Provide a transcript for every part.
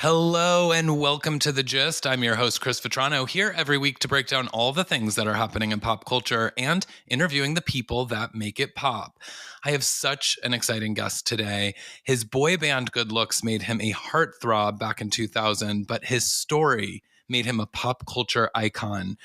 Hello and welcome to The Gist. I'm your host, Chris Vetrano, here every week to break down all the things that are happening in pop culture and interviewing the people that make it pop. I have such an exciting guest today. His boy band good looks made him a heartthrob back in 2000, but his story made him a pop culture icon.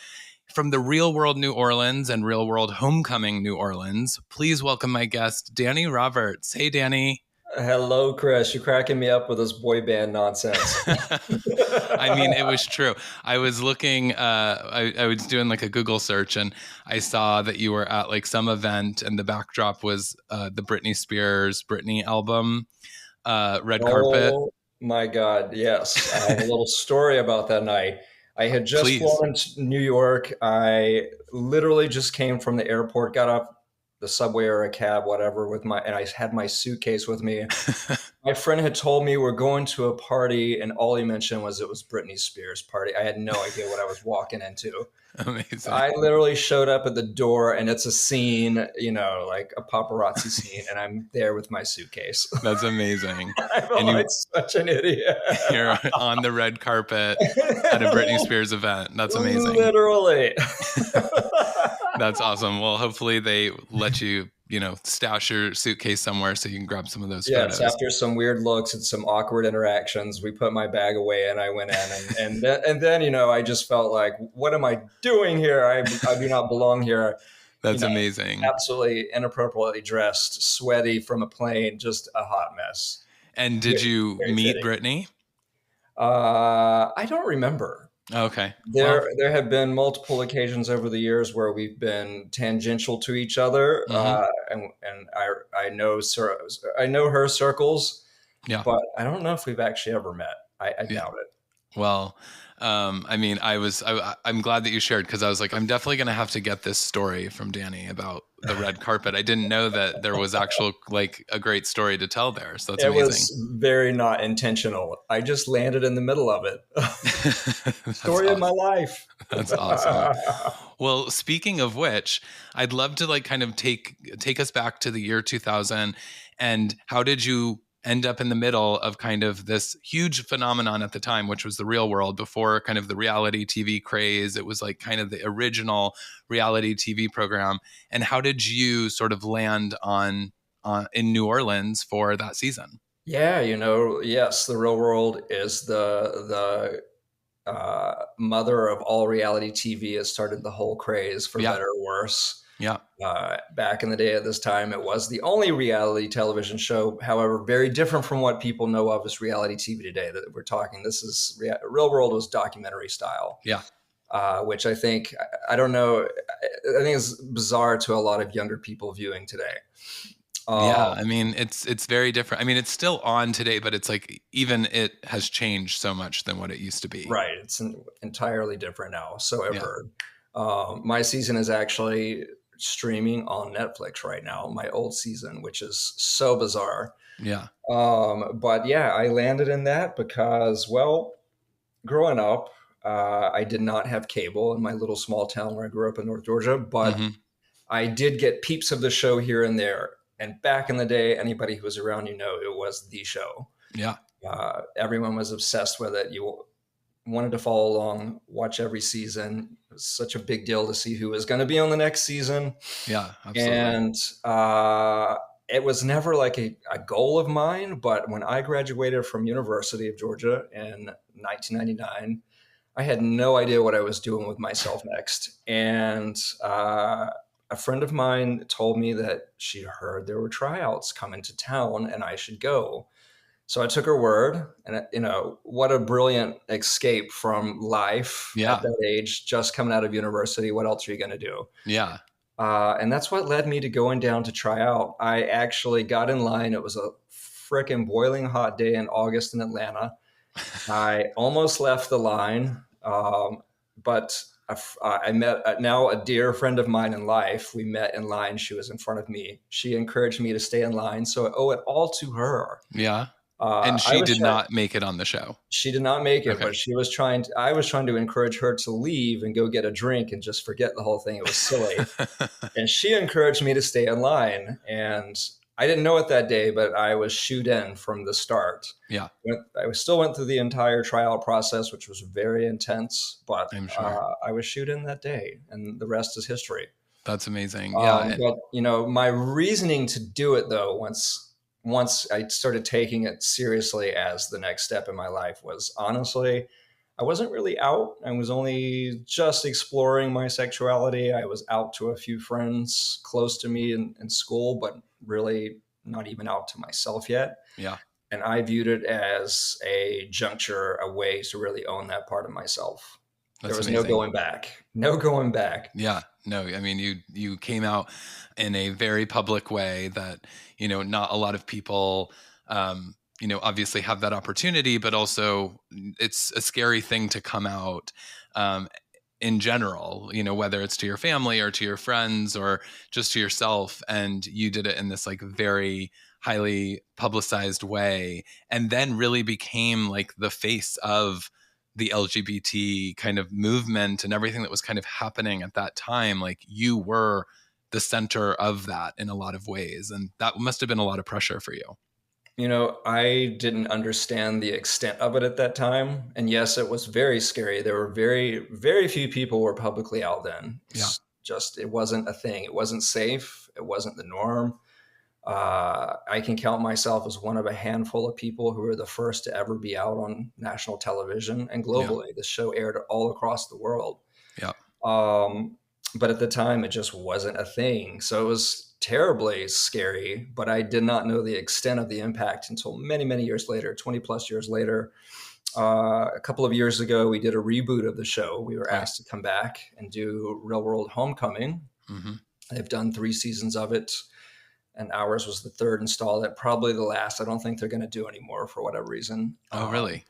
From the real world New Orleans and real world homecoming New Orleans, please welcome my guest, Danny Roberts. Hey, Danny. Hello, Chris. You're cracking me up with this boy band nonsense. I mean, it was true. I was looking, I was doing like a Google search and I saw that you were at like some event and the backdrop was the Britney Spears Britney album, Red Carpet. Oh my God. Yes. I have a little story about that night. I had just Please. flown into New York. I literally just came from the airport, got off the subway or a cab, whatever, and I had my suitcase with me. My friend had told me we're going to a party, and all he mentioned was it was Britney Spears' party. I had no idea what I was walking into. Amazing. I literally showed up at the door, and it's a scene, like a paparazzi scene, and I'm there with my suitcase. That's amazing. I felt like such an idiot. You're on the red carpet at a Britney Spears event. That's amazing. Literally. That's awesome. Well, hopefully they let you, stash your suitcase somewhere so you can grab some of those photos. Yes, after some weird looks and some awkward interactions, we put my bag away and I went in. And then, I just felt like, what am I doing here? I do not belong here. That's amazing. Absolutely inappropriately dressed, sweaty from a plane, just a hot mess. And did you meet Britney? I don't remember. Okay. There have been multiple occasions over the years where we've been tangential to each other, and I know her circles, but I don't know if we've actually ever met. I doubt it. Well, I mean, I'm glad that you shared, because I was like, I'm definitely going to have to get this story from Danny about the red carpet. I didn't know that there was actual like a great story to tell there. So that's amazing. It was very not intentional. I just landed in the middle of it. Story of my life. That's awesome. Well, speaking of which, I'd love to like kind of take us back to the year 2000, and how did you end up in the middle of kind of this huge phenomenon at the time, which was the Real World, before kind of the reality TV craze. It was like kind of the original reality TV program. And how did you sort of land on in New Orleans for that season? Yeah, yes, the Real World is the mother of all reality TV. It started the whole craze, for better or worse. Yeah. Back in the day at this time, it was the only reality television show. However, very different from what people know of as reality TV today that we're talking. This is Real World was documentary style. Yeah. Which I think, I don't know, I think it's bizarre to a lot of younger people viewing today. Yeah, I mean, it's very different. I mean, it's still on today, but it's like even it has changed so much than what it used to be. Right. It's entirely different now. So I've heard. My season is actually streaming on Netflix right now, my old season, which is so bizarre. Yeah. But yeah, I landed in that because, well, growing up, I did not have cable in my little small town where I grew up in North Georgia, but I did get peeps of the show here and there. And back in the day, anybody who was around, it was the show. Yeah. Everyone was obsessed with it. You wanted to follow along, watch every season. It was such a big deal to see who was going to be on the next season. Yeah, absolutely. And it was never like a goal of mine. But when I graduated from University of Georgia in 1999, I had no idea what I was doing with myself next. And a friend of mine told me that she heard there were tryouts coming to town and I should go. So I took her word, and what a brilliant escape from life at that age, just coming out of university. What else are you going to do? Yeah. And that's what led me to going down to try out. I actually got in line. It was a frickin' boiling hot day in August in Atlanta. I almost left the line, but I met now a dear friend of mine in life. We met in line. She was in front of me. She encouraged me to stay in line. So I owe it all to her. Yeah. And she did not make it on the show. She did not make it, but I was trying to encourage her to leave and go get a drink and just forget the whole thing. It was silly. And she encouraged me to stay in line. And I didn't know it that day, but I was shooed in from the start. Yeah, Still went through the entire tryout process, which was very intense, but I'm sure. I was shooed in that day, and the rest is history. That's amazing. Yeah. And But my reasoning to do it though, once I started taking it seriously as the next step in my life, was honestly, I wasn't really out. I was only just exploring my sexuality. I was out to a few friends close to me in school, but really not even out to myself yet. yeah, And I viewed it as a juncture, a way to really own that part of myself. There that's was no amazing. going back. No going back. Yeah, no, I mean, you came out in a very public way that, not a lot of people, obviously have that opportunity, but also it's a scary thing to come out, um, in general, whether it's to your family or to your friends or just to yourself. And you did it in this like very highly publicized way, and then really became like the face of the LGBT kind of movement and everything that was kind of happening at that time. Like you were the center of that in a lot of ways. And that must have been a lot of pressure for you. I didn't understand the extent of it at that time. And yes, it was very scary. There were very, very few people were publicly out then. Yeah. It wasn't a thing. It wasn't safe. It wasn't the norm. I can count myself as one of a handful of people who were the first to ever be out on national television and Yeah. globally. The show aired all across the world. Yeah. Um, but at the time, it just wasn't a thing. So it was terribly scary, but I did not know the extent of the impact until many, many years later, 20 plus years later. A couple of years ago, we did a reboot of the show. We were Right. asked to come back and do Real World Homecoming. Hmm. They've done 3 seasons of it, and ours was the third installment, probably the last. I don't think they're going to do anymore for whatever reason. Oh, really?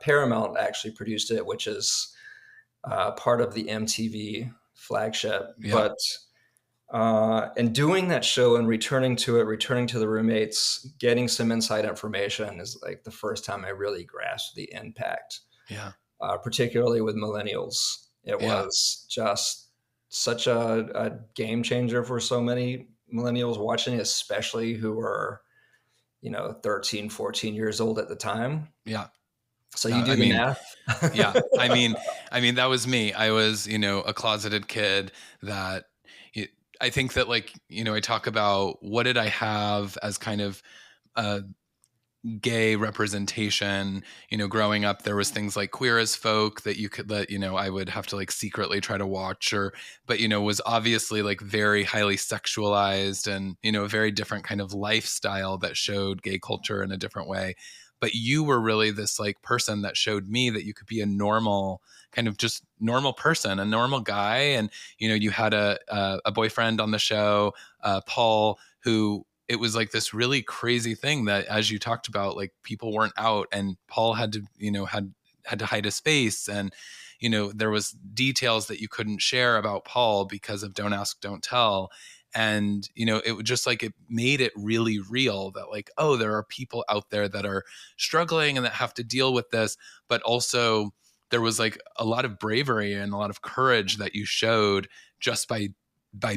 Paramount actually produced it, which is part of the MTV flagship. Yeah. But and doing that show and returning to it, returning to the roommates, getting some inside information is like the first time I really grasped the impact, Yeah. particularly with millennials. It Yeah. was just such a game changer for so many millennials watching, especially who were, 13, 14 years old at the time. Yeah. So you I do the mean, math. yeah. I mean, that was me. I was, a closeted kid that I think that like, I talk about what did I have as kind of a gay representation, growing up. There was things like Queer as Folk that I would have to like secretly try to watch, or but was obviously like very highly sexualized and a very different kind of lifestyle that showed gay culture in a different way. But you were really this like person that showed me that you could be a normal kind of just normal person, a normal guy. And you had a boyfriend on the show, Paul, who it was like this really crazy thing that, as you talked about, like people weren't out, and Paul had to, had to hide his face, and there was details that you couldn't share about Paul because of don't ask, don't tell. And it was just like it made it really real that like, oh, there are people out there that are struggling and that have to deal with this. But also there was like a lot of bravery and a lot of courage that you showed just by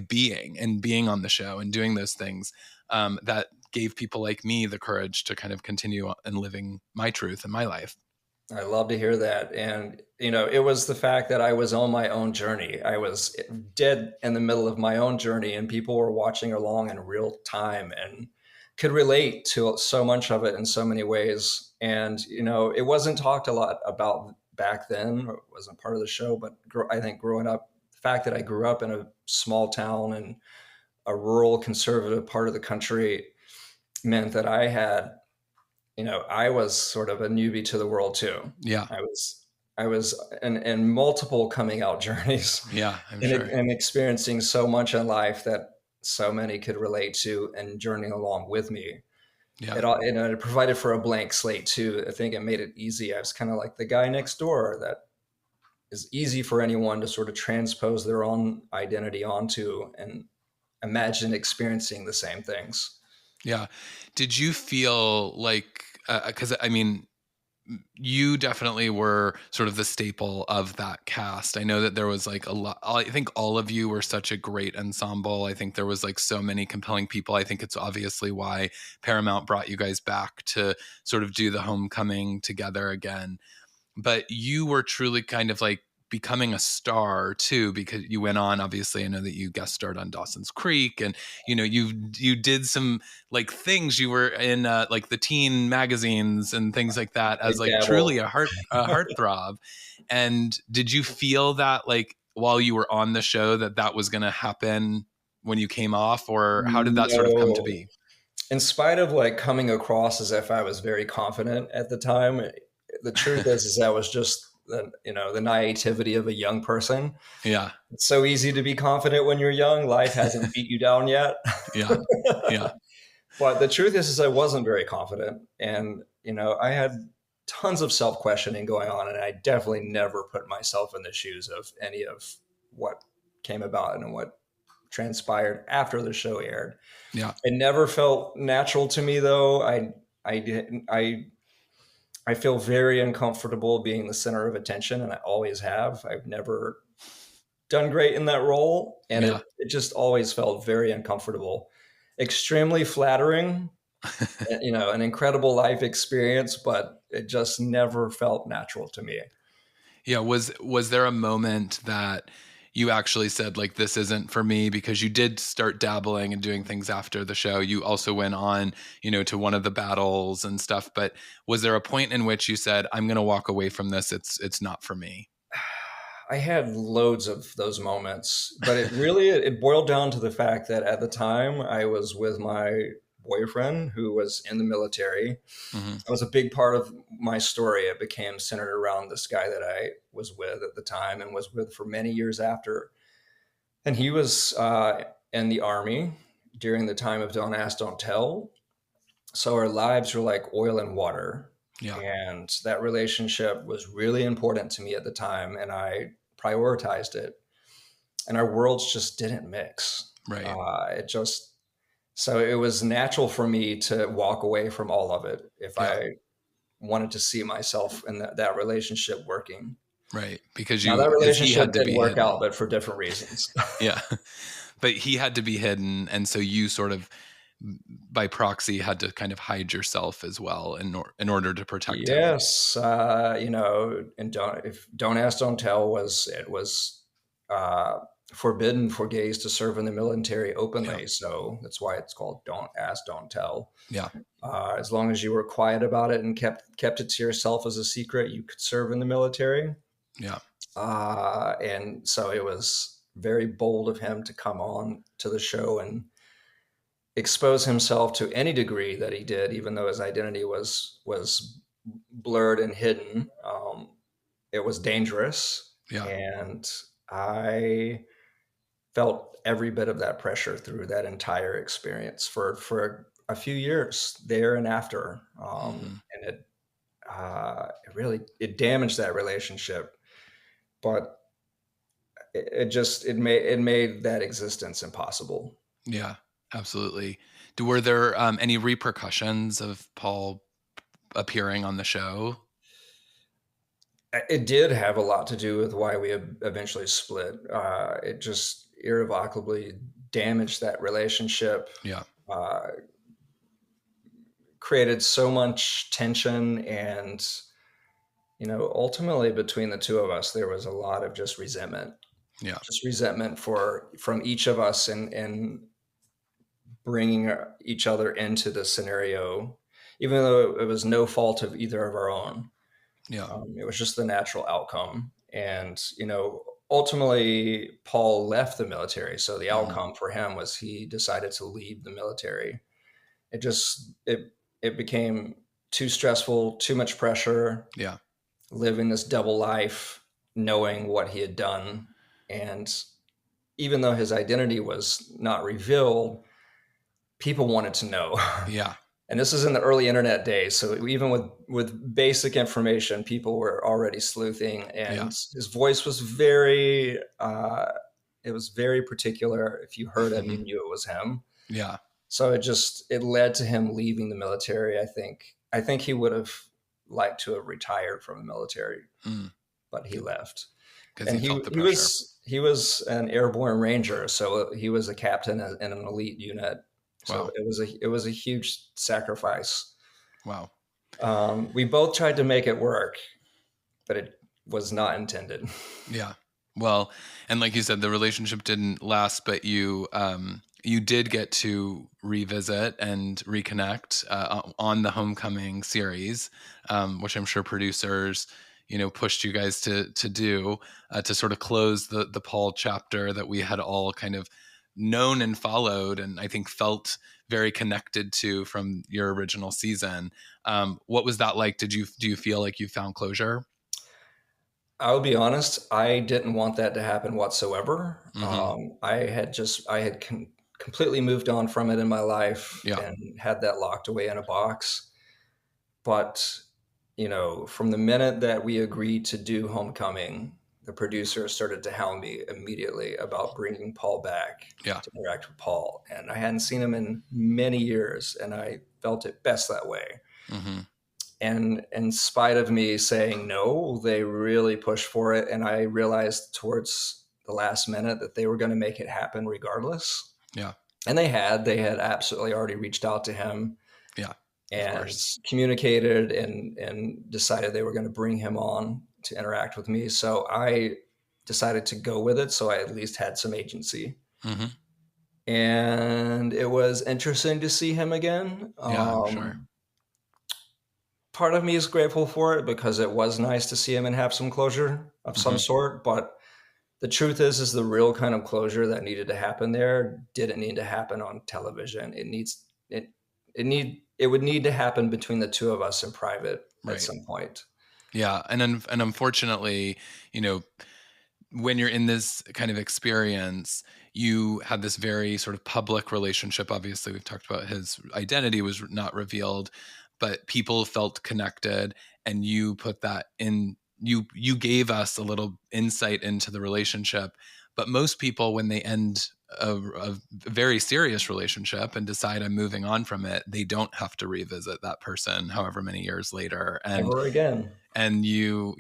being on the show and doing those things, that gave people like me the courage to kind of continue and living my truth in my life. I love to hear that. And, it was the fact that I was on my own journey. I was dead in the middle of my own journey, and people were watching along in real time and could relate to so much of it in so many ways. And, it wasn't talked a lot about back then. It wasn't part of the show, but I think growing up, the fact that I grew up in a small town and a rural conservative part of the country meant that I was sort of a newbie to the world too. Yeah. I was in multiple coming out journeys Yeah, I'm and, sure. and experiencing so much in life that so many could relate to and journeying along with me. Yeah. It provided for a blank slate too. I think it made it easy. I was kind of like the guy next door that is easy for anyone to sort of transpose their own identity onto and imagine experiencing the same things. Yeah. Did you feel like, because I mean, you definitely were sort of the staple of that cast. I know that there was like a lot. I think all of you were such a great ensemble. I think there was like so many compelling people. I think it's obviously why Paramount brought you guys back to sort of do the homecoming together again. But you were truly kind of like becoming a star too, because you went on, obviously I know that you guest starred on Dawson's Creek, and you did some like things. You were in like the teen magazines and things like that, I as like truly dabbled. a heartthrob. And did you feel that like while you were on the show that that was going to happen when you came off, or how did that sort of come to No. be? In spite of like coming across as if I was very confident at the time, the truth is that was just the naivety of a young person. Yeah. It's so easy to be confident when you're young. Life hasn't beat you down yet. Yeah. Yeah. But the truth is I wasn't very confident. And, I had tons of self questioning going on. And I definitely never put myself in the shoes of any of what came about and what transpired after the show aired. Yeah. It never felt natural to me, though. I didn't. I feel very uncomfortable being the center of attention, and I always have. I've never done great in that role, and Yeah. it just always felt very uncomfortable. Extremely flattering, an incredible life experience, but it just never felt natural to me. Yeah, was there a moment that you actually said like this isn't for me, because you did start dabbling and doing things after the show. You also went on, to one of the battles and stuff, but was there a point in which you said I'm going to walk away from this, it's not for me? I had loads of those moments, but it boiled down to the fact that at the time I was with my boyfriend who was in the military. Hmm. That was a big part of my story. It became centered around this guy that I was with at the time and was with for many years after. And he was in the army during the time of Don't Ask, Don't Tell. So our lives were like oil and water. Yeah. And that relationship was really important to me at the time. And I prioritized it. And our worlds just didn't mix. Right. So it was natural for me to walk away from all of it if Yeah. I wanted to see myself in that relationship working. Right. Because Now that he relationship had to didn't be work out, hidden. but for different reasons. Yeah. But he had to be hidden, and so you sort of by proxy had to kind of hide yourself as well in order to protect him. Yes, and don't ask, don't tell was uh, forbidden for gays to serve in the military Yeah. openly. So that's why it's called Don't Ask, Don't Tell. Yeah. As long as you were quiet about it and kept it to yourself as a secret, you could serve in the military. Yeah. And so it was very bold of him to come on to the show and expose himself to any degree that he did, even though his identity was blurred and hidden. It was dangerous, Yeah. and I felt every bit of that pressure through that entire experience for a few years there and after. Hmm. And it really it damaged that relationship, but it made that existence impossible. Yeah, absolutely. Were there any repercussions of Paul appearing on the show? It did have a lot to do with why we eventually split. It just irrevocably damaged that relationship, Yeah. uh, created so much tension, and ultimately between the two of us, there was a lot of Yeah. just resentment from each of us, and bringing each other into the scenario, even though it was no fault of either of our own. Yeah. It was just the natural outcome. And, ultimately, Paul left the military. So the Hmm. outcome for him was he decided to leave the military. It became too stressful, too much pressure, Yeah. living this double life, knowing what he had done. And even though his identity was not revealed, people wanted to know. Yeah. And this is in the early internet days, so even with basic information, people were already sleuthing, Yeah. and his voice was very it was very particular. If you heard him, you knew it was him. Yeah. So it led to him leaving the military. I think he would have like to have retired from the military, Mm, but he left. because And he felt the pressure. he was an airborne ranger, so he was a captain in an elite unit. So Wow. it was a huge sacrifice. Wow. We both tried to make it work, but it was not intended. Yeah. Well, and like you said, the relationship didn't last, but you did get to revisit and reconnect on the Homecoming series, which I'm sure producers, pushed you guys to do to sort of close the Paul chapter that we had all kind of known and followed, and I think felt very connected to from your original season. What was that like? Do you feel like you found closure? I'll be honest, I didn't want that to happen whatsoever. Mm-hmm. I had completely moved on from it in my life Yeah. and had that locked away in a box. But, from the minute that we agreed to do Homecoming, the producer started to hound me immediately about bringing Paul back Yeah. to interact with Paul. And I hadn't seen him in many years, and I felt it best that way. Mm-hmm. And in spite of me saying no, they really pushed for it. And I realized towards the last minute that they were going to make it happen regardless. Yeah. And they had absolutely already reached out to him Yeah. Of and course. communicated and decided they were going to bring him on to interact with me. So I decided to go with it. So I at least had some agency. Mm-hmm. And it was interesting to see him again. Yeah, I'm sure. Part of me is grateful for it because it was nice to see him and have some closure of some Mm-hmm. sort. But the truth is the real kind of closure that needed to happen there didn't need to happen on television. It would need to happen between the two of us in private at Right. some point. Yeah, and unfortunately, you know, when you're in this kind of experience, you had this very sort of public relationship. Obviously, we've talked about his identity was not revealed, but people felt connected, and you put that in. You gave us a little insight into the relationship. But most people, when they end a very serious relationship and decide I'm moving on from it, they don't have to revisit that person however many years later. Ever again. And you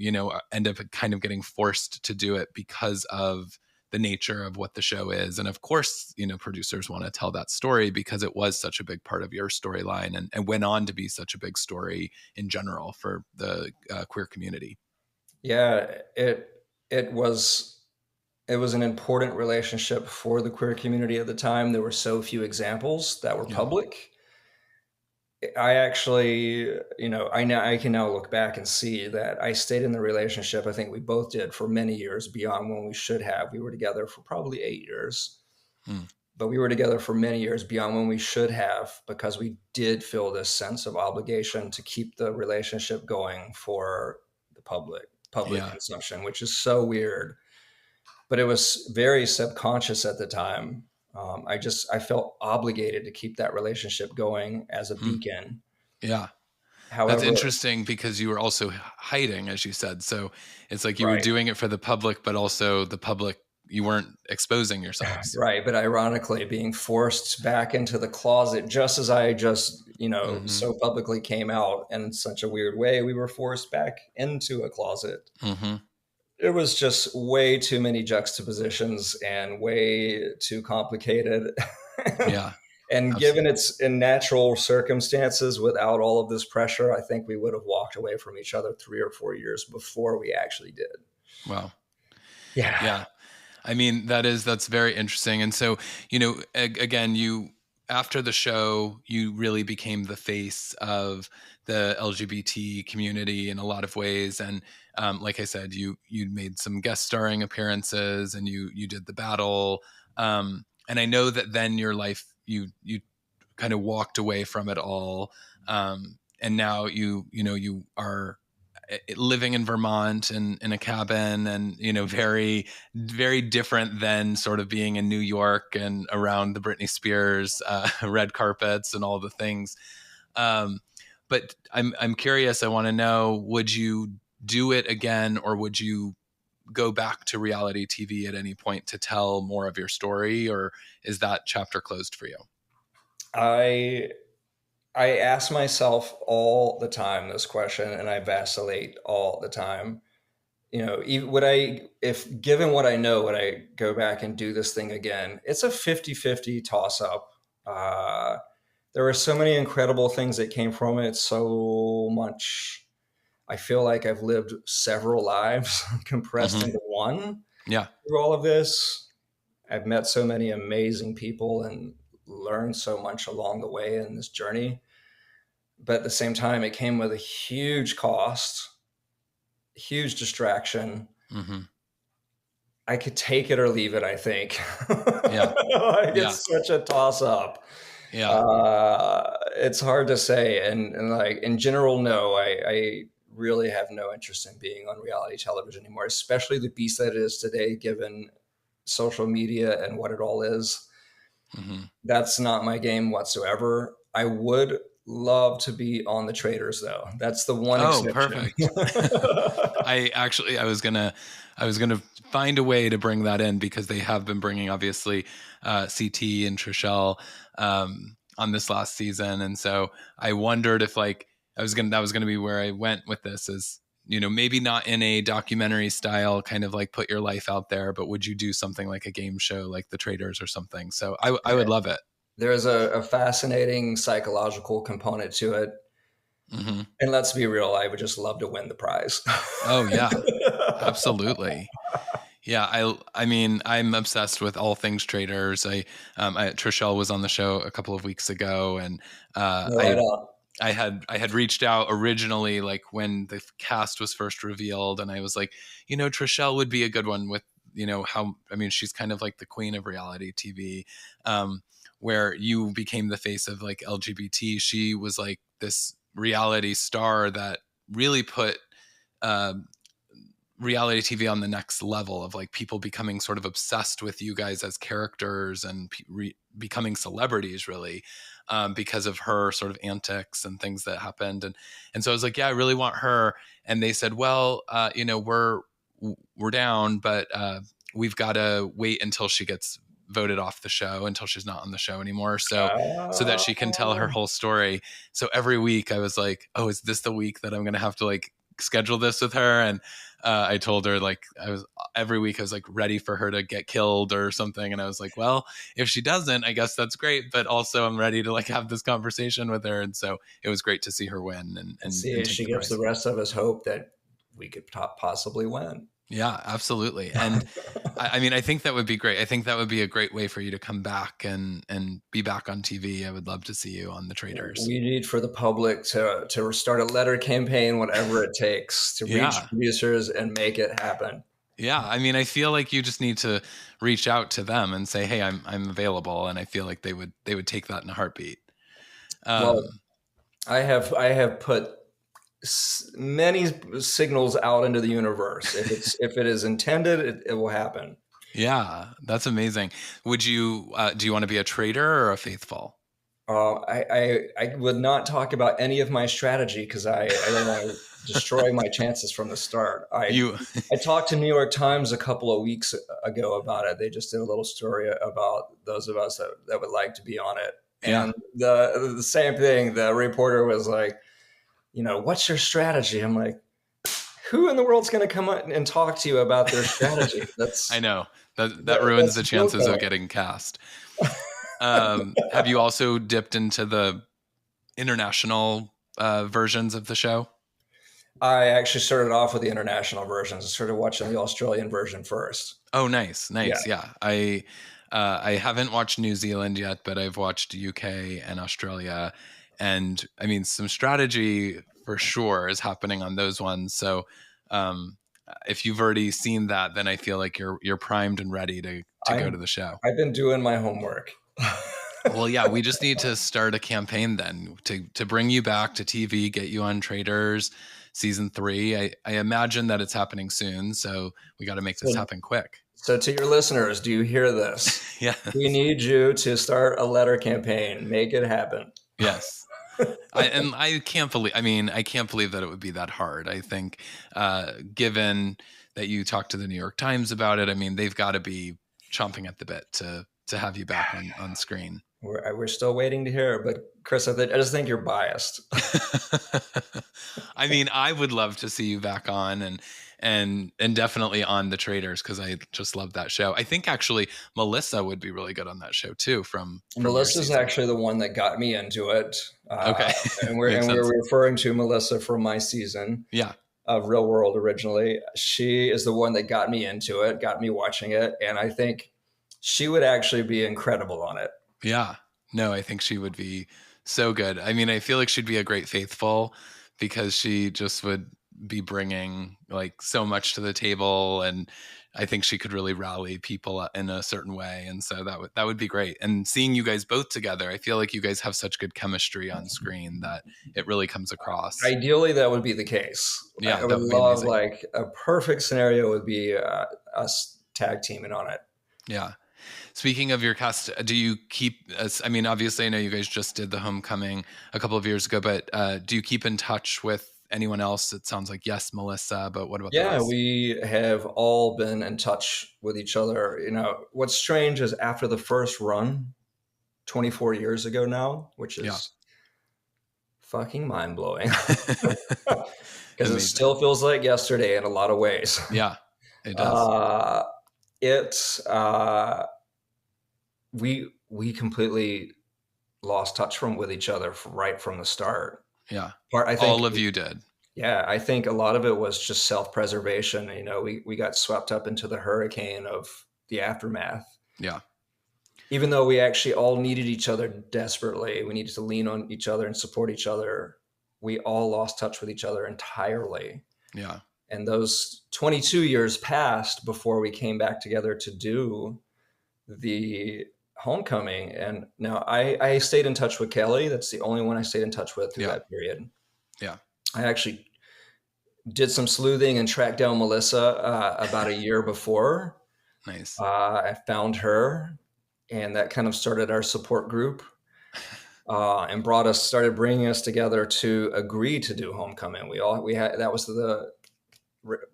end up kind of getting forced to do it because of the nature of what the show is. And of course, producers want to tell that story because it was such a big part of your storyline, and went on to be such a big story in general for the queer community. Yeah, it was it was an important relationship for the queer community at the time. There were so few examples that were Yeah. public. I actually, I can now look back and see that I stayed in the relationship. I think we both did for many years beyond when we should have. We were together for probably 8 years, Mm. but we were together for many years beyond when we should have because we did feel this sense of obligation to keep the relationship going for the public Yeah. consumption, which is so weird. But it was very subconscious at the time. I felt obligated to keep that relationship going as a Mm. beacon. Yeah. That's However, interesting because you were also hiding, as you said. So it's like you were right, doing it for the public, but also the public, you weren't exposing yourselves. right. But ironically, being forced back into the closet just as I just, Mm-hmm. so publicly came out in such a weird way, we were forced back into a closet. Mm-hmm. It was just way too many juxtapositions and way too complicated. Yeah. And given Absolutely. its in natural circumstances without all of this pressure, I think we would have walked away from each other 3 or 4 years before we actually did. Wow. Yeah. Yeah. I mean, that's very interesting. And so, again, after the show, you really became the face of the LGBT community in a lot of ways. And like I said, you made some guest starring appearances, and you did the battle. And I know that then your life, you kind of walked away from it all. And now you are living in Vermont and in a cabin, and very, very different than sort of being in New York and around the Britney Spears red carpets and all the things. Um, but I'm curious. I want to know: would you do it again, or would you go back to reality TV at any point to tell more of your story, or is that chapter closed for you? I I ask myself all the time this question, and I vacillate all the time. Even if given what I know, would I go back and do this thing again? It's a 50-50 toss up. Uh, there were so many incredible things that came from it. So much. I feel like I've lived several lives compressed Hmm. into one Yeah. through all of this. I've met so many amazing people and learned so much along the way in this journey. But at the same time, it came with a huge cost, huge distraction. Hmm. I could take it or leave it, I think. Yeah. Like, Yeah. it's such a toss up. Yeah. It's hard to say. And like in general, no, I really have no interest in being on reality television anymore, especially the beast that it is today, given social media and what it all is. Hmm. That's not my game whatsoever. I would love to be on the Traders, though. That's the one Oh, exception. perfect. I was gonna find a way to bring that in because they have been bringing obviously CT and Trishelle on this last season, and so I wondered if like that was gonna be where I went with this is maybe not in a documentary style kind of like put your life out there, but would you do something like a game show like The Traders or something? So I would love it. There's a fascinating psychological component to it. Hmm. And let's be real, I would just love to win the prize. Oh yeah, absolutely. Yeah, I mean, I'm obsessed with all things traders. Trishelle was on the show a couple of weeks ago, and uh, No, right I on. I had reached out originally, like when the cast was first revealed, and I was like, Trishelle would be a good one with how I mean, she's kind of like the queen of reality TV, where you became the face of like LGBT. She was like this reality star that really put. Um, Reality TV on the next level of like people becoming sort of obsessed with you guys as characters and becoming celebrities really because of her sort of antics and things that happened and so I was like, yeah, I really want her. And they said, well, we're down, but we've got to wait until she gets voted off the show, until she's not on the show anymore, so that she can tell her Uh, whole story. So every week I was like, oh, is this the week that I'm going to have to like schedule this with her? And I told her like I was every week I was like ready for her to get killed or something, and I was like, well, if she doesn't, I guess that's great, but also I'm ready to like have this conversation with her. And so it was great to see her win and and see if take she the gives the prize. rest of us hope that we could possibly win. Yeah, absolutely. And I mean, I think that would be great. I think that would be a great way for you to come back and be back on TV. I would love to see you on The Traders. We need for the public to start a letter campaign, whatever it takes, to reach Yeah. producers and make it happen. Yeah, I mean, I feel like you just need to reach out to them and say, "Hey, I'm available," and I feel like they would take that in a heartbeat. Well, Um, I have put many signals out into the universe. If it is intended, it will happen. yeah, that's amazing. Would you do you want to be a trader or a faithful? I would not talk about any of my strategy because I don't want to destroy my chances from the start. I You, I talked to New York Times a couple of weeks ago about it. They just did a little story about those of us that would like to be on it. yeah. And the same thing, the reporter was like, what's your strategy? I'm like, who in the world's going to come up and talk to you about their strategy? I know that ruins the That's no chances of going. getting cast. Have you also dipped into the international versions of the show? I actually started off with the international versions. I started watching the Australian version first. Oh, nice, Yeah. nice. Yeah, I haven't watched New Zealand yet, but I've watched UK and Australia, and I mean some strategy for sure is happening on those ones. So um, if you've already seen that, then I feel like you're primed and ready to go to I'm the show. I've been doing my homework. Well, yeah, we just need to start a campaign then to bring you back to TV, get you on Traders season 3. I imagine that it's happening soon, so we got to make this So, happen quick. so to your listeners, do you hear this? Yeah. We need you to start a letter campaign. Make it happen. Yes. I can't believe. I mean, I can't believe that it would be that hard. I think, given that you talked to the New York Times about it, I mean, they've got to be chomping at the bit to have you back on screen. We're still waiting to hear, but Chris, I just think you're biased. I mean, I would love to see you back on and definitely on The Traders because I just love that show. I think actually Melissa would be really good on that show too from your Melissa's season. actually the one that got me into it, Okay. and Makes we're sense. referring to Melissa from my season Yeah. of Real World originally. She is the one that got me into it, got me watching it, and I think she would actually be incredible on it. Yeah. No, I think she would be so good. I mean, I feel like she'd be a great faithful because she just would be bringing like so much to the table, and I think she could really rally people in a certain way, and so that would be great. And seeing you guys both together, I feel like you guys have such good chemistry on screen that it really comes across. Ideally, that would be the case. Yeah, I that would would be love, amazing. like, a perfect scenario would be us tag teaming on it. Yeah. Speaking of your cast, do you keep? I mean, obviously, I know you guys just did the Homecoming a couple of years ago, but do you keep in touch with anyone else? It sounds like yes, Melissa, but what about the Yeah, rest? we have all been in touch with each other. You know, what's strange is after the first run, 24 years ago now, which Yeah, is fucking mind blowing because it amazing. still feels like yesterday in a lot of ways. Yeah, it does. uh, it's we completely lost touch with each other right from the start. Yeah, I think, all of you did. yeah, I think a lot of it was just self preservation. You know, we got swept up into the hurricane of the aftermath. Yeah, Even though we actually all needed each other desperately, we needed to lean on each other and support each other. We all lost touch with each other entirely. yeah, And those 22 years passed before we came back together to do the Homecoming. And now I stayed in touch with Kelly. That's the only one I stayed in touch with through yeah, that period. yeah. I actually did some sleuthing and tracked down Melissa about a year before. Nice. I found her, and that kind of started our support group, and started bringing us together to agree to do Homecoming. We had, that was the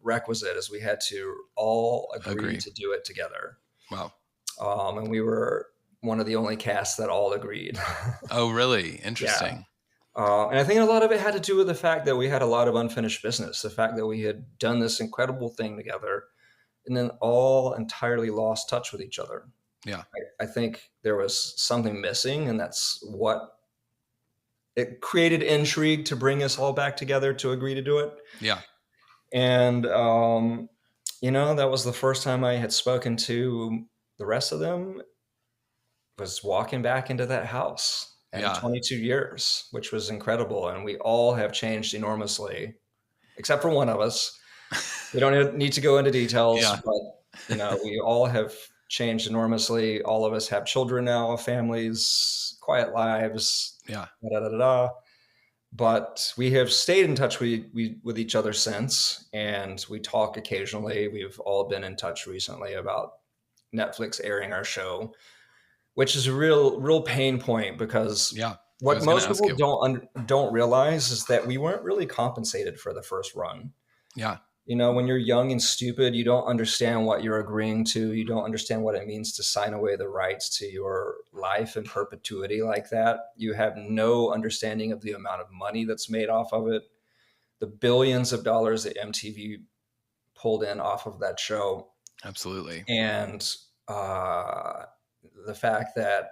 requisite, is we had to all agree Agree. to do it together. Wow. And we were one of the only casts that all agreed. Oh, really? Yeah. Interesting. And I think a lot of it had to do with the fact that we had a lot of unfinished business, the fact that we had done this incredible thing together and then all entirely lost touch with each other. Yeah. I think there was something missing, and that's what it created intrigue to bring us all back together to agree to do it. Yeah. And, you know, that was the first time I had spoken to the rest of them, was walking back into that house in Yeah. 22 years, which was incredible. And we all have changed enormously, except for one of us. We don't need to go into details, Yeah. but, you know, we all have changed enormously. All of us have children now, families, quiet lives, Yeah. da, da, da, da. But we have stayed in touch with each other since, and we talk occasionally. We've all been in touch recently about Netflix airing our show, which is a real pain point, because Yeah. I what was going to most ask people you. don't realize is that we weren't really compensated for the first run. Yeah. You know, when you're young and stupid, you don't understand what you're agreeing to. You don't understand what it means to sign away the rights to your life in perpetuity like that. You have no understanding of the amount of money that's made off of it, the billions of dollars that MTV pulled in off of that show, Absolutely. and the fact that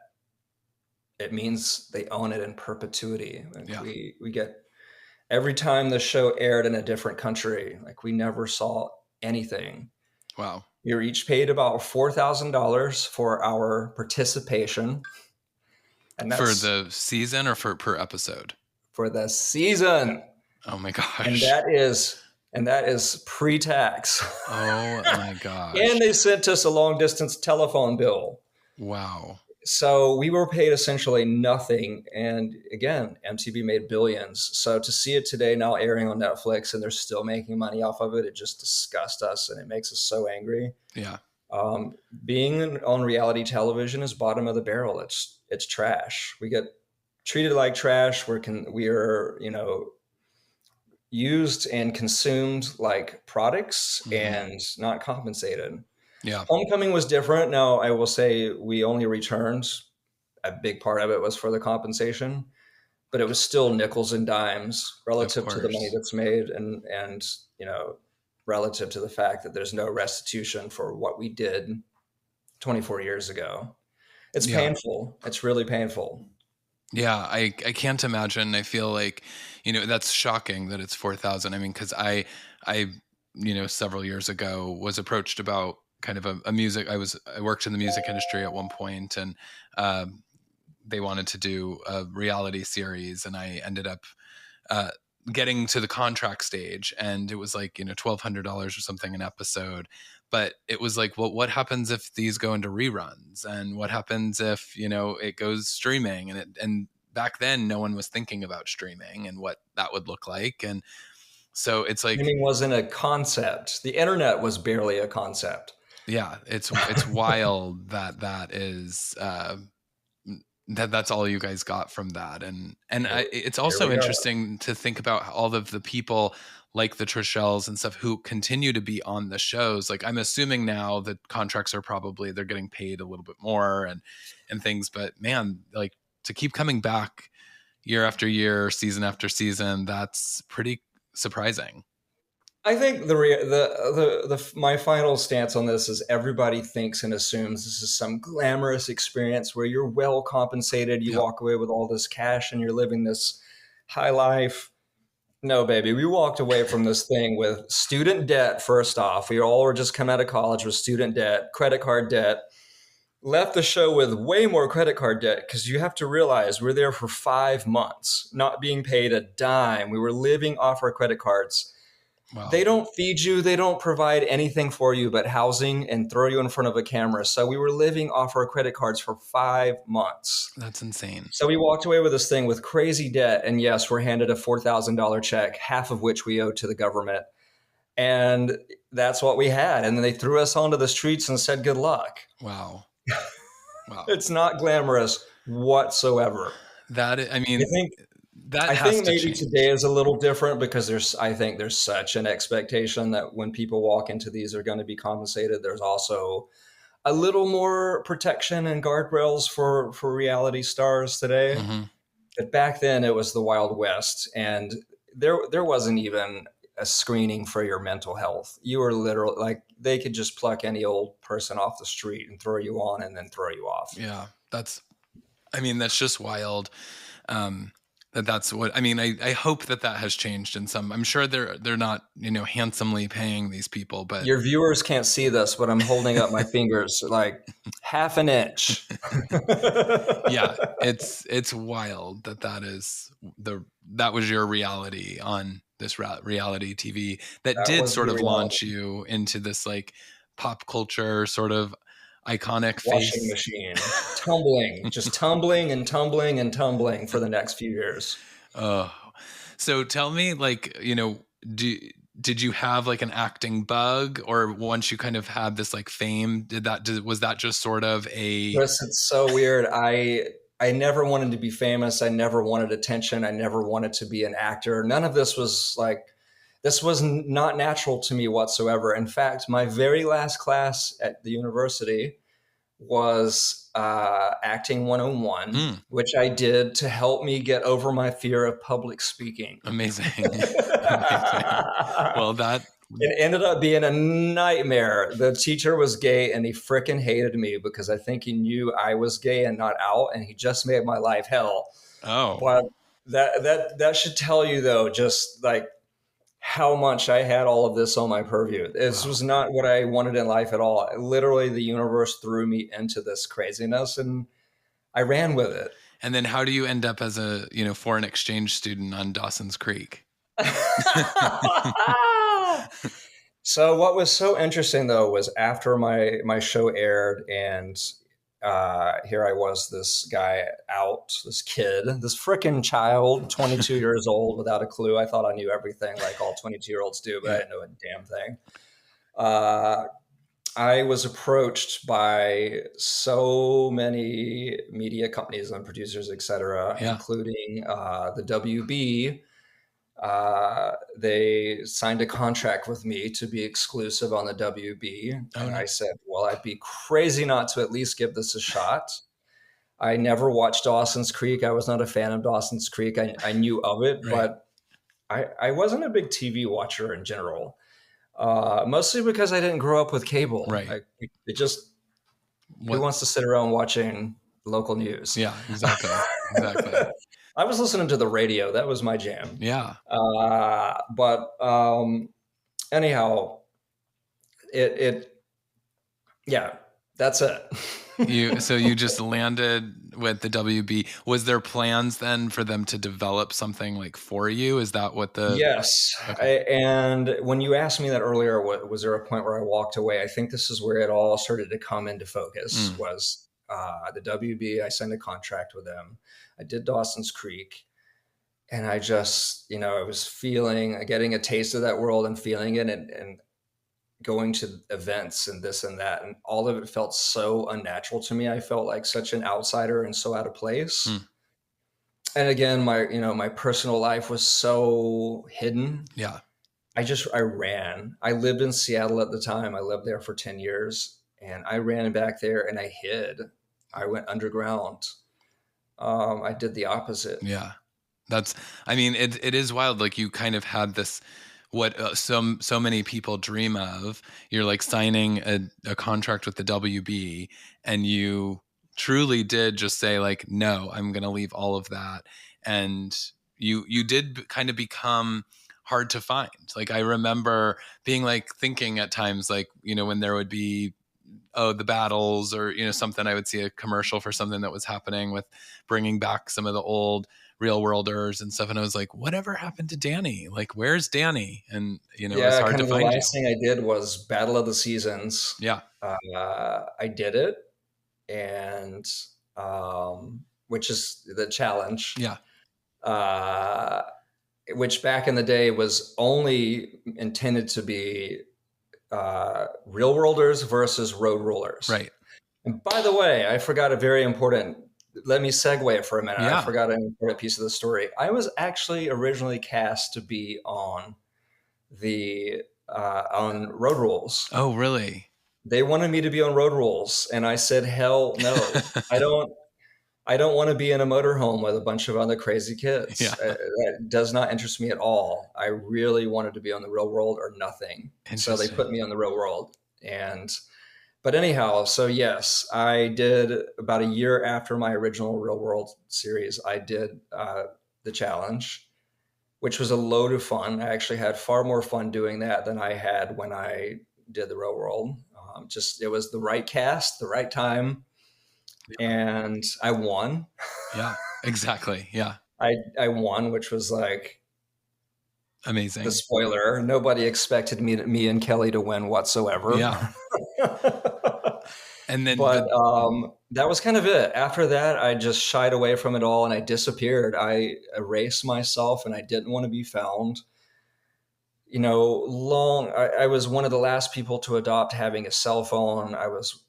it means they own it in perpetuity. Like, Yeah. we get, every time the show aired in a different country, like, we never saw anything. Wow. We were each paid about $4,000 for our participation, and For that's the season or for per episode? for the season. Oh my And gosh. that is pre-tax. Oh my gosh. And they sent us a long distance telephone bill. Wow. So we were paid essentially nothing. And again, MTV made billions. So to see it today now airing on Netflix and they're still making money off of it, it just disgusts us and it makes us so angry. Yeah. Being on reality television is bottom of the barrel. It's trash. We get treated like trash. We are, you know, used and consumed like products and not compensated. Yeah. Homecoming was different. Now, I will say we only returned a big part of it was for the compensation, but it was still nickels and dimes Of relative to the money course. that's made, and you know, relative to the fact that there's no restitution for what we did 24 years ago. It's Yeah. painful. It's really painful. Yeah, I can't imagine. I feel like, that's shocking that it's 4,000. I mean, because I several years ago was approached about kind of a music. I worked in the music industry at one point, and um, they wanted to do a reality series, and I ended up uh, getting to the contract stage, and it was like $1,200 or something an episode. But it was like, well, what happens if these go into reruns, and what happens if it goes streaming, and back then no one was thinking about streaming and what that would look like, and so it's like, Streaming wasn't a concept. The internet was barely a concept. yeah, it's wild that that is that's all you guys got from that. And it's Here also we are. interesting to think about all of the people like the Trishelles and stuff who continue to be on the shows. Like, I'm assuming now that contracts are probably, they're getting paid a little bit more and things, but man, like, to keep coming back year after year, season after season, that's pretty surprising. I think my final stance on this is everybody thinks and assumes this is some glamorous experience where you're well compensated, you Yeah. walk away with all this cash, and you're living this high life. No, baby, we walked away from this thing with student debt. First off, we all were just come out of college with student debt, credit card debt. Left the show with way more credit card debt because you have to realize we're there for 5 months, not being paid a dime. We were living off our credit cards. They Wow. don't feed you, they don't provide anything for you but housing and throw you in front of a camera. So we were living off our credit cards for 5 months. That's insane. So we walked away with this thing with crazy debt. And yes, we're handed a $4,000 check, half of which we owe to the government. And that's what we had. And then they threw us onto the streets and said, good luck. Wow. Wow. It's not glamorous whatsoever. I I mean, think that I has think to maybe change. today is a little different because I think there's such an expectation that when people walk into these are going to be compensated. There's also a little more protection and guardrails for reality stars today. Hmm. But back then it was the Wild West, and there wasn't even a screening for your mental health. You were literally like they could just pluck any old person off the street and throw you on and then throw you off. Yeah, that's just wild. Um, that's what I mean. I hope that has changed in some. I'm sure they're not handsomely paying these people, but Your viewers can't see this, but I'm holding up my fingers like half an inch. yeah, it's wild that was your reality on this reality TV that That did was sort the of launch reality. you into this like pop culture sort of iconic Washing face. machine, tumbling, just tumbling and tumbling and tumbling for the next few years. Oh, so tell me, like, do did you have like an acting bug, or once you kind of had this like fame, was that just sort of a Chris, it's so weird. I never wanted to be famous. I never wanted attention. I never wanted to be an actor. None of this was like this was not natural to me whatsoever. In fact, my very last class at the university was acting 101, mm, which I did to help me get over my fear of public speaking. amazing, amazing? Well, that It ended up being a nightmare. The teacher was gay and he freaking hated me because I think he knew I was gay and not out, and he just made my life hell. oh But that should tell you though, just like how much I had all of this on my purview. This wow. was not what I wanted in life at all. Literally, the universe threw me into this craziness and I ran with it. And then how do you end up as a foreign exchange student on Dawson's Creek? So what was so interesting though was after my show aired, and here I was, this guy out, this kid, this freaking child, 22 years old without a clue. I thought I knew everything like all 22-year-olds do, but I Yeah, didn't know a damn thing. Uh, I was approached by so many media companies and producers, et cetera, yeah. including the WB. They signed a contract with me to be exclusive on the WB. Oh And no. I said, well, I'd be crazy not to at least give this a shot. I never watched Dawson's Creek. I was not a fan of Dawson's Creek. I knew of it, Right. but I wasn't a big TV watcher in general. Mostly because I didn't grow up with cable. Right. It just, who What? wants to sit around watching local news? Yeah, exactly. Exactly. I was listening to the radio. That was my jam. Yeah. But anyhow, it yeah, that's it. So you just landed with the WB. Was there plans then for them to develop something like for you? Is that what the Yes. Okay. And when you asked me that earlier, was there a point where I walked away? I think this is where it all started to come into focus was the WB. I signed a contract with them. I did Dawson's Creek. And I just, I was getting a taste of that world and feeling it and going to events and this and that. And all of it felt so unnatural to me. I felt like such an outsider and so out of place. And again, my personal life was so hidden. Yeah. I ran. I lived in Seattle at the time. I lived there for 10 years and I ran back there and I hid. I went underground. I did the opposite. Yeah. It is wild. Like you kind of had this, what so many people dream of. You're like signing a contract with the WB and you truly did just say like, no, I'm going to leave all of that. And you did kind of become hard to find. Like I remember being like thinking at times, like, when there would be, the battles or, something, I would see a commercial for something that was happening with bringing back some of the old real worlders and stuff. And I was like, whatever happened to Danny? Like, where's Danny? And, it's hard kind to of the find you. last thing I did was Battle of the Seasons. Yeah. I did it, and which is the challenge. Yeah. Which back in the day was only intended to be real worlders versus road rollers. Right. And by the way, I forgot a very important. Let me segue for a minute. Yeah. I forgot an important piece of the story. I was actually originally cast to be on on road rules. Oh, really? They wanted me to be on road rules, and I said, "Hell no! I don't want to be in a motorhome with a bunch of other crazy kids. Yeah. That does not interest me at all. I really wanted to be on the real world or nothing. So they put me on the real world. But anyhow, so yes, I did about a year after my original Real World series. I did the challenge, which was a load of fun. I actually had far more fun doing that than I had when I did the Real World. It was the right cast, the right time. And I won. Yeah, exactly. Yeah. I won, which was like amazing. The spoiler. Nobody expected me and Kelly to win whatsoever. Yeah. And then that was kind of it. After that, I just shied away from it all and I disappeared. I erased myself and I didn't want to be found. I was one of the last people to adopt having a cell phone. I was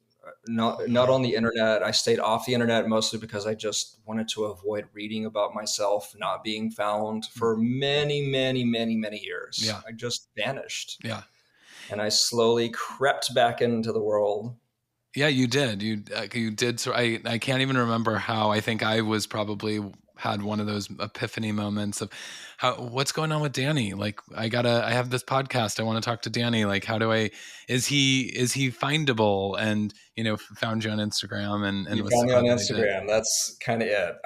not on the internet. I stayed off the internet mostly because I just wanted to avoid reading about myself not being found for many, many, many, many years. Yeah. I just vanished. Yeah. And I slowly crept back into the world. Yeah, you did. You did. So I can't even remember how. I think I was probably had one of those epiphany moments of what's going on with Danny? Like I have this podcast. I want to talk to Danny. Like, is he findable? And, found you on Instagram and you found me on Instagram. That's kind of it.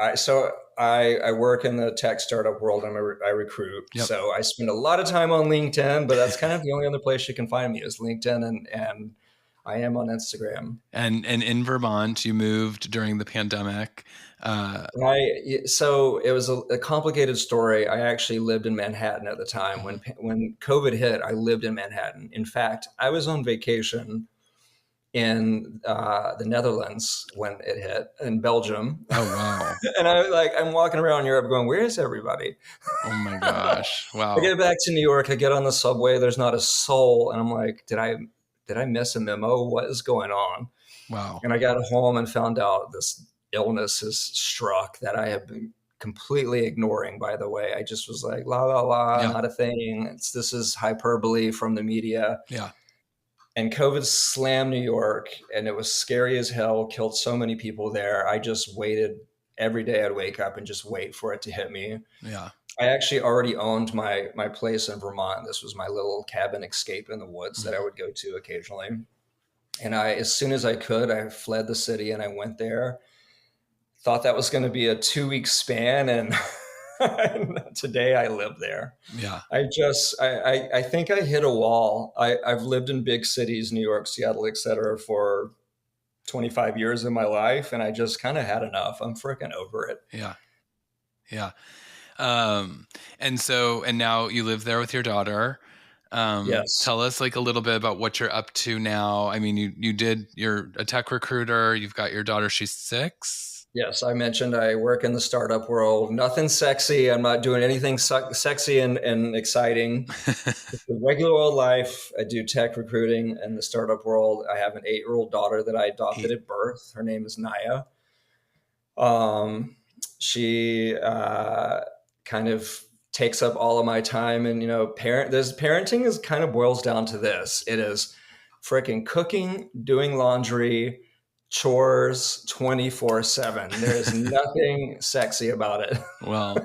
I work in the tech startup world and I recruit. Yep. So I spend a lot of time on LinkedIn, but that's kind of the only other place you can find me is LinkedIn and I am on Instagram. And in Vermont, you moved during the pandemic. So it was a complicated story. I actually lived in Manhattan at the time. When COVID hit, I lived in Manhattan. In fact, I was on vacation in the Netherlands when it hit, in Belgium. Oh, wow. And I'm walking around Europe going, where is everybody? Oh my gosh. Wow. I get back to New York, I get on the subway, there's not a soul. And I'm like, did I miss a memo? What is going on? Wow. And I got home and found out this illness has struck that I have been completely ignoring, by the way. I just was like, la, la, la, not a thing. This is hyperbole from the media. Yeah. and COVID slammed New York, and it was scary as hell, killed so many people there. I just waited every day. I'd wake up and just wait for it to hit me. Yeah. I actually already owned my place in Vermont. This was my little cabin escape in the woods that I Mm. would go to occasionally. And as soon as I could, I fled the city and I went there. Thought that was going to be a 2 week span, and today I live there. Yeah. I think I hit a wall. I've lived in big cities, New York, Seattle, etc., for 25 years of my life, and I just kind of had enough. I'm freaking over it. Yeah. Yeah. And now you live there with your daughter. Yes. Tell us like a little bit about what you're up to now. I mean, you're a tech recruiter. You've got your daughter. She's 6. Yes, I mentioned I work in the startup world. Nothing sexy. I'm not doing anything sexy and exciting. It's a regular old life. I do tech recruiting in the startup world. I have an 8-year-old daughter that I adopted 8. at birth. Her name is Naya. She kind of takes up all of my time, and parenting is kind of boils down to this. It is freaking cooking, doing laundry, chores 24/7. There is nothing sexy about it. Well,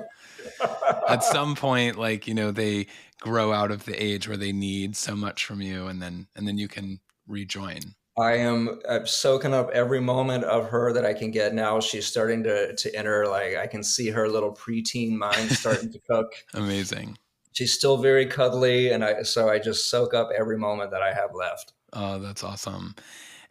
at some point, like, they grow out of the age where they need so much from you, and then you can rejoin. I'm soaking up every moment of her that I can get now. She's starting to enter, like, I can see her little preteen mind starting to cook. Amazing. She's still very cuddly, and I just soak up every moment that I have left. Oh, that's awesome.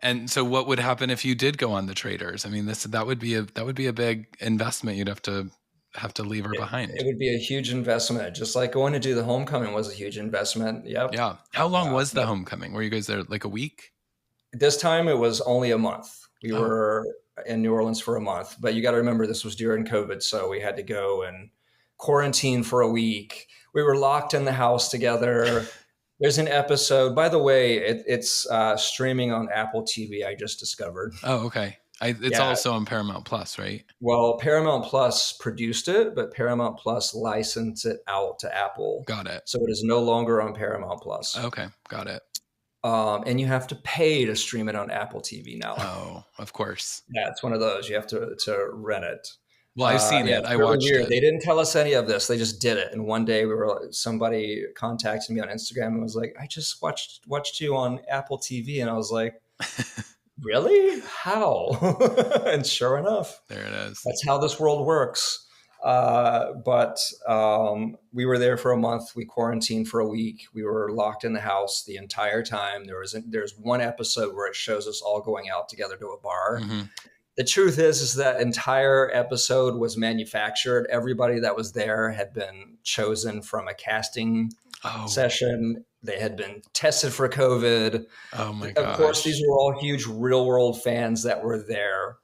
And so what would happen if you did go on the traders? I mean, that would be a big investment. You'd have to leave her behind. It would be a huge investment, just like going to do the homecoming was a huge investment. Yep. Yeah. How long was the homecoming? Were you guys there like a week? This time it was only a month. We were in New Orleans for a month, but you got to remember this was during COVID, so we had to go and quarantine for a week. We were locked in the house together. There's an episode, by the way, it's streaming on Apple TV. I just discovered. Oh, okay. It's also on Paramount Plus, right? Well, Paramount Plus produced it, but Paramount Plus licensed it out to Apple. Got it. So it is no longer on Paramount Plus. Okay, got it. And you have to pay to stream it on Apple TV now. Oh, of course. Yeah, it's one of those. You have to rent it. Well, I've seen it. I watched it. They didn't tell us any of this. They just did it. And one day somebody contacted me on Instagram and was like, I just watched you on Apple TV. And I was like, really? How? And sure enough, there it is. That's how this world works. But we were there for a month. We quarantined for a week. We were locked in the house the entire time. There's one episode where it shows us all going out together to a bar. Mm-hmm. The truth is that entire episode was manufactured. Everybody that was there had been chosen from a casting session. They had been tested for COVID. Oh my gosh. Of course, these were all huge real world fans that were there.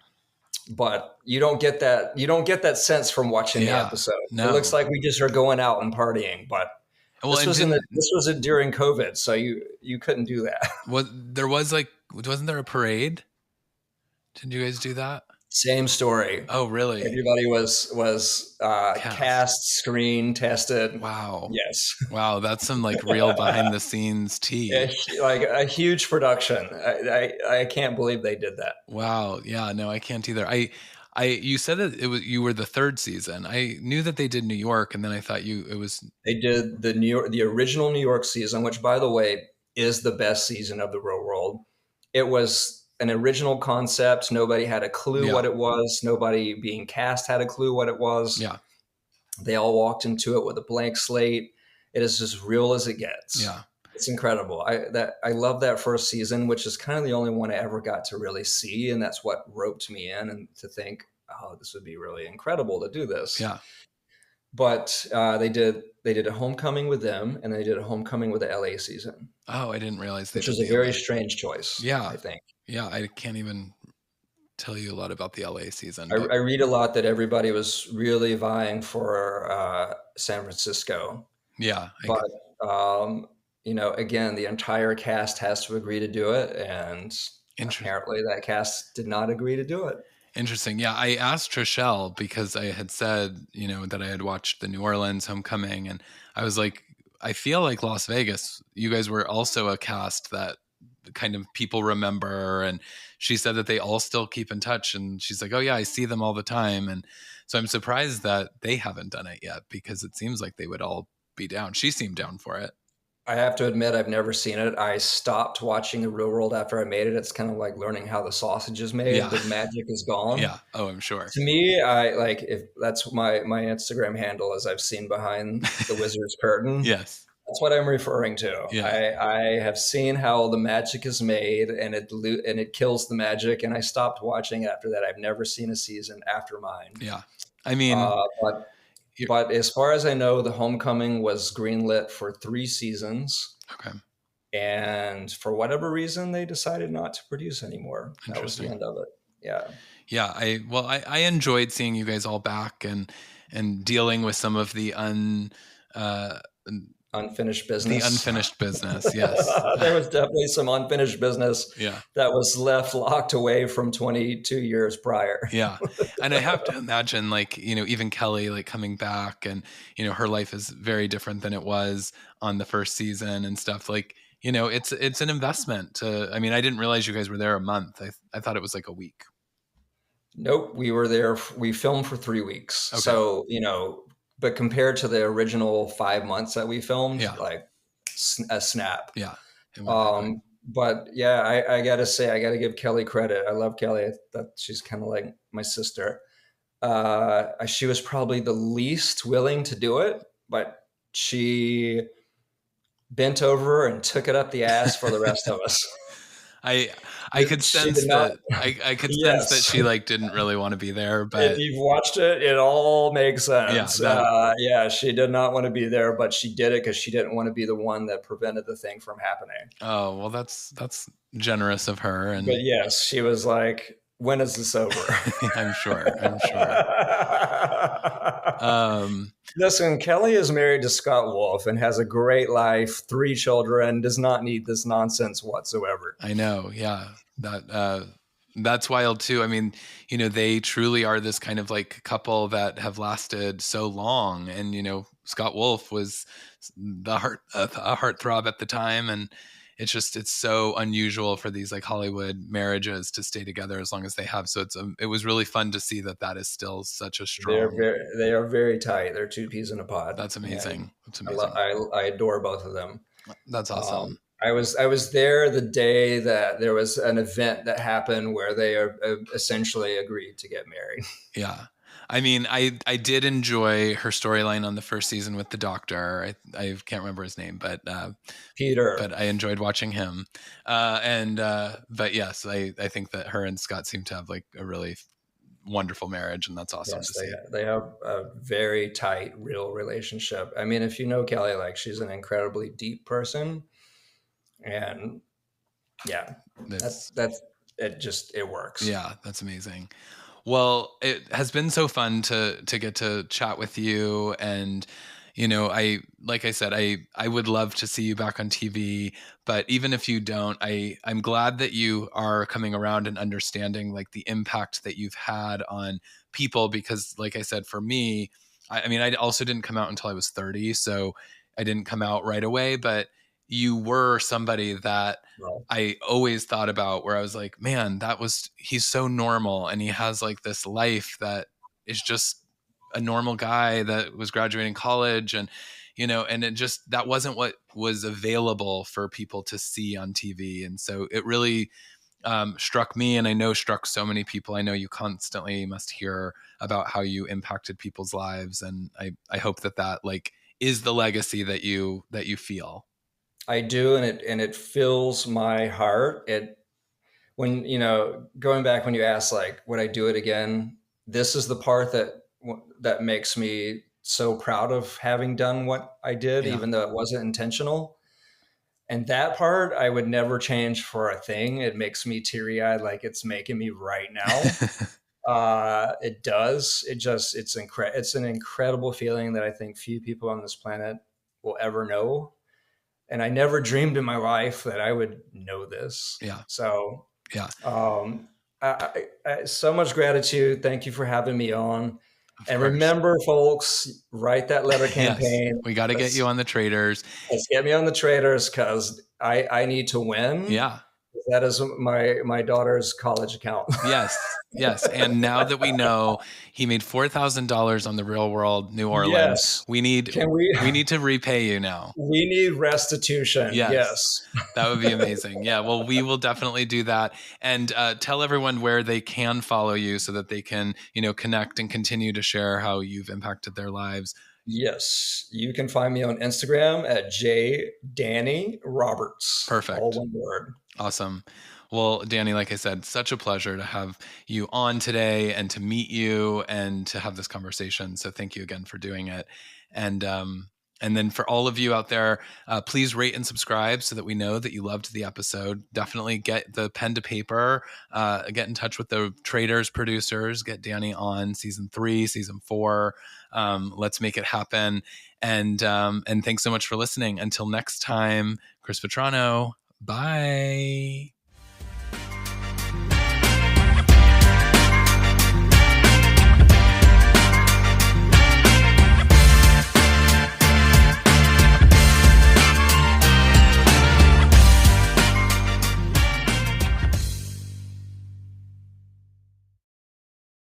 But you don't get that sense from watching the episode. No. It looks like we just are going out and partying, but this was during COVID, so you couldn't do that. Wasn't there a parade? Did you guys do that? Same story. Oh, really? Everybody was cast, screened, tested. Wow. Yes. Wow, that's some like real behind the scenes tea. Like a huge production. I can't believe they did that. Wow. Yeah. No, I can't either. You said that you were the 3rd season. I knew that they did New York, and then I thought they did the original New York season, which, by the way, is the best season of the real world. It was an original concept. Nobody had a clue what it was. Nobody being cast had a clue what it was. Yeah. They all walked into it with a blank slate. It is as real as it gets. Yeah. It's incredible. I love that first season, which is kind of the only one I ever got to really see. And that's what roped me in and to think, oh, this would be really incredible to do this. Yeah. But they did a homecoming with them, and they did a homecoming with the LA season. Oh, I didn't realize which was a very strange choice. Yeah. I think. Yeah. I can't even tell you a lot about the LA season. I read a lot that everybody was really vying for San Francisco. Yeah. But again, the entire cast has to agree to do it, and apparently that cast did not agree to do it. Interesting. Yeah, I asked Trishelle because I had said, that I had watched the New Orleans homecoming, and I was like, I feel like Las Vegas, you guys were also a cast that kind of people remember. And she said that they all still keep in touch. And she's like, oh yeah, I see them all the time. And so I'm surprised that they haven't done it yet, because it seems like they would all be down. She seemed down for it. I have to admit, I've never seen it. I stopped watching The Real World after I made it. It's kind of like learning how the sausage is made. Yeah. The magic is gone. Yeah. Oh, I'm sure. To me, I like, if that's my Instagram handle, as I've seen behind the wizard's curtain. Yes. That's what I'm referring to. Yeah. I have seen how the magic is made, and it kills the magic. And I stopped watching it after that. I've never seen a season after mine. Yeah. I mean, but as far as I know, The Homecoming was greenlit for 3 seasons. okay. And for whatever reason, they decided not to produce anymore. That was the Interesting. end of it. Yeah. Yeah. I enjoyed seeing you guys all back and dealing with some of the Unfinished business. The unfinished business, yes. There was definitely some unfinished business Yeah. that was left locked away from 22 years prior. Yeah. And I have to imagine, like, even Kelly, like, coming back, and, her life is very different than it was on the first season and stuff. Like, it's an investment I didn't realize you guys were there a month. I thought it was like a week. Nope. We were there. We filmed for 3 weeks. Okay. So, but compared to the original 5 months that we filmed, Yeah. like a snap. Yeah. But yeah, I gotta say, I gotta give Kelly credit. I love Kelly. That she's kind of like my sister. She was probably the least willing to do it, but she bent over and took it up the ass for the rest of us. I could sense that. I could sense that she didn't really want to be there. But if you've watched it, it all makes sense. Yeah, she did not want to be there, but she did it because she didn't want to be the one that prevented the thing from happening. Oh well, that's generous of her. But yes, she was like, "When is this over?" I'm sure. Listen, Kelly is married to Scott Wolf and has a great life, 3 children, does not need this nonsense whatsoever. I know. Yeah. That's wild too. They truly are this kind of like couple that have lasted so long. And, Scott Wolf was a heartthrob at the time. And it's so unusual for these like Hollywood marriages to stay together as long as they have. So it was really fun to see that is still such a strong. They are very tight. They're 2 peas in a pod. That's amazing. That's amazing. I adore both of them. That's awesome. I was there the day that there was an event that happened where they essentially agreed to get married. Yeah. I did enjoy her storyline on the first season with the doctor. I can't remember his name, but Peter. But I enjoyed watching him. But yes, I think that her and Scott seem to have like a really wonderful marriage, and that's awesome to see. They have a very tight, real relationship. If you know Kelly, like, she's an incredibly deep person, and yeah, it works. Yeah, that's amazing. Well, it has been so fun to get to chat with you. And, like I said, I would love to see you back on TV, but even if you don't, I'm glad that you are coming around and understanding like the impact that you've had on people, because like I said, for me, I also didn't come out until I was 30. So I didn't come out right away, but you were somebody that I always thought about, where I was like, man, he's so normal. And he has like this life that is just a normal guy that was graduating college. And, and that wasn't what was available for people to see on TV. And so it really struck me, and I know struck so many people. I know you constantly must hear about how you impacted people's lives. And I hope that like is the legacy that you feel. I do, and it fills my heart. When going back, when you ask like, would I do it again? This is the part that makes me so proud of having done what I did, even though it wasn't intentional. And that part I would never change for a thing. It makes me teary-eyed, like it's making me right now. It does. It's an incredible feeling that I think few people on this planet will ever know. And I never dreamed in my life that I would know this. Yeah. So, yeah. I so much gratitude. Thank you for having me on. And remember, folks, write that letter campaign. Yes. We got to get you on the Traders. Let's get me on the Traders, because I need to win. Yeah. That is my daughter's college account. Yes, yes. And now that we know he made $4,000 on the Real World New Orleans, Yes. we need Can we? we need to repay you now. We need restitution. Yes, Yes. that would be amazing. Yeah, well, we will definitely do that. And tell everyone where they can follow you so that they can, connect and continue to share how you've impacted their lives. Yes. You can find me on Instagram at jdannyroberts. All Perfect. one word. Awesome. Well, Danny, like I said, such a pleasure to have you on today and to meet you and to have this conversation. So thank you again for doing it. And then for all of you out there, please rate and subscribe so that we know that you loved the episode. Definitely get the pen to paper, get in touch with the traders, producers, get Danny on season 3, season 4. Let's make it happen. And thanks so much for listening. Until next time, Chris Vetrano. Bye.